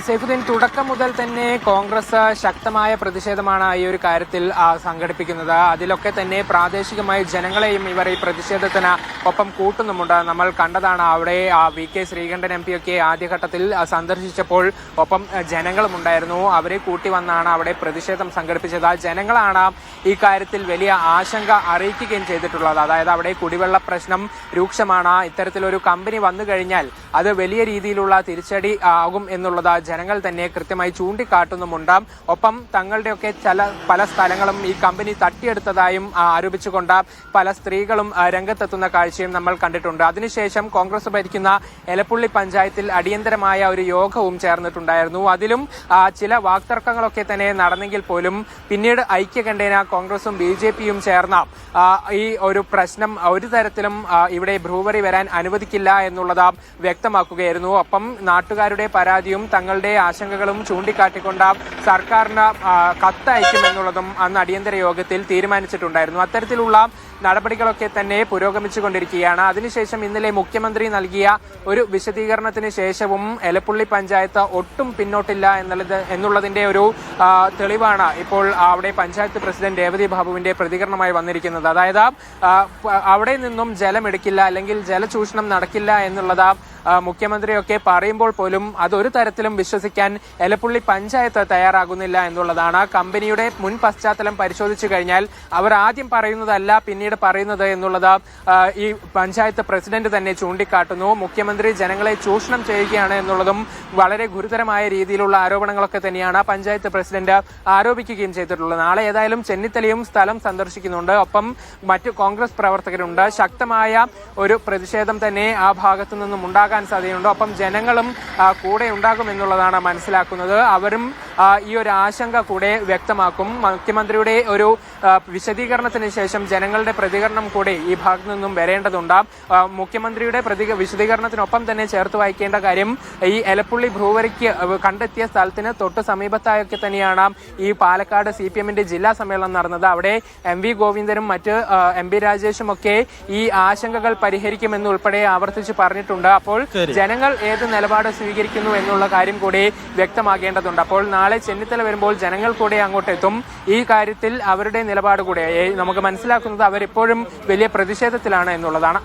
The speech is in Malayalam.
സൈഫുദ്ദീൻ, തുടക്കം മുതൽ തന്നെ കോൺഗ്രസ് ശക്തമായ പ്രതിഷേധമാണ് ഈ ഒരു കാര്യത്തിൽ സംഘടിപ്പിക്കുന്നത്. അതിലൊക്കെ തന്നെ പ്രാദേശികമായി ജനങ്ങളെയും ഇവർ ഈ പ്രതിഷേധത്തിന് ഒപ്പം കൂട്ടുന്നുമുണ്ട്. നമ്മൾ കണ്ടതാണ്. അവിടെ VK ശ്രീകണ്ഠൻ MP ഒക്കെ ആദ്യഘട്ടത്തിൽ സന്ദർശിച്ചപ്പോൾ ഒപ്പം ജനങ്ങളും ഉണ്ടായിരുന്നു. അവരെ കൂട്ടി വന്നാണ് അവിടെ പ്രതിഷേധം സംഘടിപ്പിച്ചത്. ജനങ്ങളാണ് ഈ കാര്യത്തിൽ വലിയ ആശങ്ക അറിയിക്കുകയും ചെയ്തിട്ടുള്ളത്. അതായത് അവിടെ കുടിവെള്ള പ്രശ്നം രൂക്ഷമാണ്. ഇത്തരത്തിലൊരു കമ്പനി വന്നു കഴിഞ്ഞാൽ അത് വലിയ രീതിയിലുള്ള തിരിച്ചടി ആകും എന്നുള്ളത് ജനങ്ങൾ തന്നെ കൃത്യമായി ചൂണ്ടിക്കാട്ടുന്നുമുണ്ട്. ഒപ്പം തങ്ങളുടെയൊക്കെ പല സ്ഥലങ്ങളും ഈ കമ്പനി തട്ടിയെടുത്തതായും ആരോപിച്ചുകൊണ്ട് പല സ്ത്രീകളും രംഗത്തെത്തുന്ന കാഴ്ചയും നമ്മൾ കണ്ടിട്ടുണ്ട്. അതിനുശേഷം കോൺഗ്രസ് ഭരിക്കുന്ന എലപ്പുള്ളി പഞ്ചായത്തിൽ അടിയന്തരമായ ഒരു യോഗവും ചേർന്നിട്ടുണ്ടായിരുന്നു. അതിലും ചില വാക്തർക്കങ്ങളൊക്കെ തന്നെ നടന്നെങ്കിൽ പോലും പിന്നീട് ഐക്യകണ്ഠേന കോൺഗ്രസും BJPയും ചേർന്ന ഈ ഒരു പ്രശ്നം ഒരു തരത്തിലും ഇവിടെ ബ്രൂവറി വരാൻ അനുവദിക്കില്ല എന്നുള്ളത് വ്യക്തമാക്കുകയായിരുന്നു. ഒപ്പം നാട്ടുകാരുടെ പരാതിയും തങ്ങളുടെ ആശങ്കകളും ചൂണ്ടിക്കാട്ടിക്കൊണ്ട് സർക്കാരിന് കത്തയക്കുമെന്നുള്ളതും അന്ന് അടിയന്തര യോഗത്തിൽ തീരുമാനിച്ചിട്ടുണ്ടായിരുന്നു. അത്തരത്തിലുള്ള നടപടികളൊക്കെ തന്നെ പുരോഗമിച്ചുകൊണ്ടിരിക്കുകയാണ്. അതിനുശേഷം ഇന്നലെ മുഖ്യമന്ത്രി നൽകിയ ഒരു വിശദീകരണത്തിന് ശേഷവും എലപ്പുള്ളി പഞ്ചായത്ത് ഒട്ടും പിന്നോട്ടില്ല എന്നുള്ളതിന്റെ ഒരു തെളിവാണ് ഇപ്പോൾ അവിടെ പഞ്ചായത്ത് പ്രസിഡന്റ് രേവതി ബാബുവിന്റെ പ്രതികരണമായി വന്നിരിക്കുന്നത്. അതായത് അവിടെ നിന്നും ജലമെടുക്കില്ല അല്ലെങ്കിൽ ജലചൂഷണം നടക്കില്ല എന്നുള്ളത് മുഖ്യമന്ത്രിയൊക്കെ പറയുമ്പോൾ പോലും അതൊരു തരത്തിലും വിശ്വസിക്കാൻ എലപ്പുള്ളി പഞ്ചായത്ത് തയ്യാറാകുന്നില്ല എന്നുള്ളതാണ്. കമ്പനിയുടെ മുൻ പശ്ചാത്തലം പരിശോധിച്ചു കഴിഞ്ഞാൽ അവർ ആദ്യം പറയുന്നതല്ല പിന്നീട് പറയുന്നത് എന്നുള്ളത് ഈ പഞ്ചായത്ത് പ്രസിഡന്റ് തന്നെ ചൂണ്ടിക്കാട്ടുന്നു. മുഖ്യമന്ത്രി ജനങ്ങളെ ചൂഷണം ചെയ്യുകയാണ് എന്നുള്ളതും വളരെ ഗുരുതരമായ രീതിയിലുള്ള ആരോപണങ്ങളൊക്കെ തന്നെയാണ് പഞ്ചായത്ത് പ്രസിഡന്റ് ആരോപിക്കുകയും ചെയ്തിട്ടുള്ളത്. നാളെ ഏതായാലും ചെന്നിത്തലയും സ്ഥലം സന്ദർശിക്കുന്നുണ്ട്. ഒപ്പം മറ്റു കോൺഗ്രസ് പ്രവർത്തകരുണ്ട്. ശക്തമായ ഒരു പ്രതിഷേധം തന്നെ ആ ഭാഗത്തു നിന്നും ഉണ്ടാകാൻ സാധ്യതയുണ്ട്. ഒപ്പം ജനങ്ങളും കൂടെ ഉണ്ടാകും എന്നുള്ളതാണ് മനസ്സിലാക്കുന്നത്. അവരും ഈ ഒരു ആശങ്ക കൂടെ വ്യക്തമാക്കും. മുഖ്യമന്ത്രിയുടെ ഒരു വിശദീകരണത്തിന് ശേഷം ജനങ്ങളുടെ പ്രതികരണം കൂടെ ഈ ഭാഗത്തു നിന്നും വരേണ്ടതുണ്ട്. മുഖ്യമന്ത്രിയുടെ വിശദീകരണത്തിനൊപ്പം തന്നെ ചേർത്ത് വായിക്കേണ്ട കാര്യം ഈ എലപ്പുള്ളി ബ്രൂവറിക്ക് കണ്ടെത്തിയ സ്ഥലത്തിന് തൊട്ട് സമീപത്തായൊക്കെ തന്നെയാണ് ഈ പാലക്കാട് CPMന്റെ ജില്ലാ സമ്മേളനം നടന്നത്. അവിടെ MV ഗോവിന്ദനും മറ്റ് MP രാജേഷും ഒക്കെ ഈ ആശങ്കകൾ പരിഹരിക്കുമെന്നുൾപ്പെടെ ആവർത്തിച്ച് പറഞ്ഞിട്ടുണ്ട്. അപ്പോൾ ജനങ്ങൾ ഏത് നിലപാട് സ്വീകരിക്കുന്നു എന്നുള്ള കാര്യം കൂടി വ്യക്തമാകേണ്ടതുണ്ട്. അപ്പോൾ നാളെ ചെന്നിത്തല വരുമ്പോൾ ജനങ്ങൾ കൂടെ അങ്ങോട്ടെത്തും. ഈ കാര്യത്തിൽ അവരുടെ നിലപാട് കൂടെ നമുക്ക് മനസ്സിലാക്കുന്നത് അവരിപ്പോഴും വലിയ പ്രതിഷേധത്തിലാണ് എന്നുള്ളതാണ്.